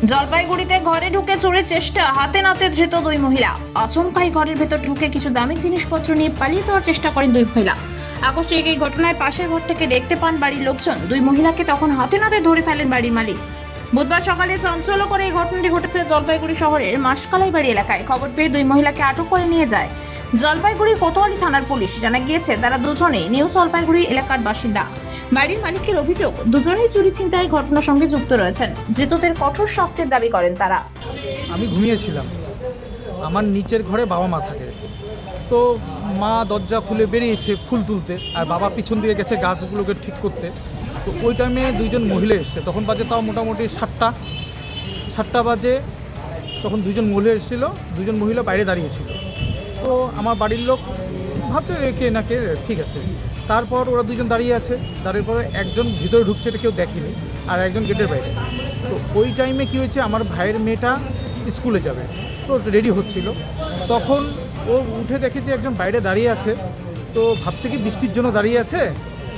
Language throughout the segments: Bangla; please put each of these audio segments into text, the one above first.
জলপাইগুড়িতে ঘরে ঢুকে চোরের চেষ্টা, হাতে নাতে ধৃত দুই মহিলা। আচমকাই ঘরের ভেতর ঢুকে কিছু দামি জিনিসপত্র নিয়ে পালিয়ে যাওয়ার চেষ্টা করেন দুই মহিলা। আকস্মিক এই ঘটনায় পাশের ঘর থেকে দেখতে পান বাড়ির লোকজন। দুই মহিলাকে তখন হাতে নাতে ধরে ফেলেন বাড়ির মালিক। বুধবার সকালে চাঞ্চল্য করে এই ঘটনাটি ঘটেছে জলপাইগুড়ি শহরের মাসকালাই বাড়ি এলাকায়। খবর পেয়ে দুই মহিলাকে আটক করে নিয়ে যায় জলপাইগুড়ি কোতোয়ালি থানার পুলিশ। জানা গিয়েছে তারা দুজনেই নিউ জলপাইগুড়ি এলাকার বাসিন্দা। বাড়ির মালিকের অভিযোগ, দুজনেই চুরি ছিনতাইয়ের ঘটনার সঙ্গে যুক্ত রয়েছেন। ধৃতদের কঠোর শাস্তির দাবি করেন তারা। আমি ঘুমিয়েছিলাম, আমার নিচের ঘরে বাবা মা থাকে। তো মা দরজা খুলে বেরিয়েছে ফুল তুলতে, আর বাবা পিছন দিকে গেছে গাছগুলোকে ঠিক করতে। তো ওই টাইমে দুইজন মহিলা এসছে, তখন বাজে তাও মোটামুটি 7টা বাজে। তখন দুজন মহিলা এসেছিলো, দুজন মহিলা বাইরে দাঁড়িয়েছিল। তো আমার বাড়ির লোক ভাবছে কে না কে, ঠিক আছে। তারপর ওরা দুজন দাঁড়িয়ে আছে, দাঁড়িয়ে পরে একজন ভিতরে ঢুকছে, এটা কেউ দেখেনি, আর একজন গেটের বাইরে। তো ওই টাইমে কী হয়েছে, আমার ভাইয়ের মেয়েটা স্কুলে যাবে, তো রেডি হচ্ছিল। তখন ও উঠে দেখে যে একজন বাইরে দাঁড়িয়ে আছে। তো ভাবছে কি বৃষ্টির জন্য দাঁড়িয়ে আছে,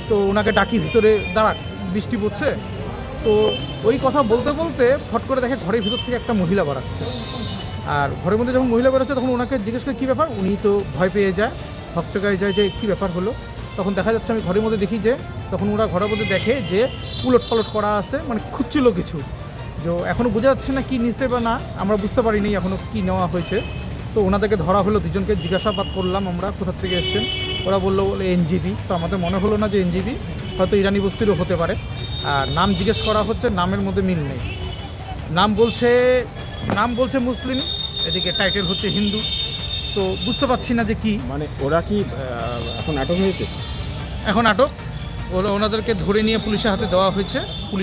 তো ওনাকে ডাকি ভিতরে দাঁড়াক, বৃষ্টি পড়ছে। তো ওই কথা বলতে বলতে ফট করে দেখে ঘরের ভিতর থেকে একটা মহিলা বেরাচ্ছে। আর ঘরের মধ্যে যখন মহিলা বেরোচ্ছে তখন ওনাকে জিজ্ঞেস করে কী ব্যাপার। উনি তো ভয় পেয়ে যায়, হকচকায় যায় যে কী ব্যাপার হলো। তখন দেখা যাচ্ছে আমি ঘরের মধ্যে দেখি যে তখন ওরা ঘরের মধ্যে দেখে যে উলট পালট করা আছে, মানে খুঁজছিল কিছু। যে এখনও বোঝা যাচ্ছে না কী নিছে বা না, আমরা বুঝতে পারিনি এখনও কী নেওয়া হয়েছে। তো ওনাদেরকে ধরা হলো, দুজনকে জিজ্ঞাসাবাদ করলাম আমরা কোথা থেকে এসছেন। ওরা বললো এনজিবি। তো আমাদের মনে হলো না যে এনজিবি, হয়তো ইরানি বস্তিরও হতে পারে। আর নাম জিজ্ঞেস করা হচ্ছে, নামের মধ্যে মিল নেই। নাম বলছে মুসলিম, এদিকে টাইটেল হচ্ছে হিন্দু। তো বুঝতে পারছি না যে কি। মানে ওরা কি এখন আটক হয়েছে? এখন আটক, ওনাদেরকে ধরে নিয়ে পুলিশের হাতে দেওয়া হয়েছে।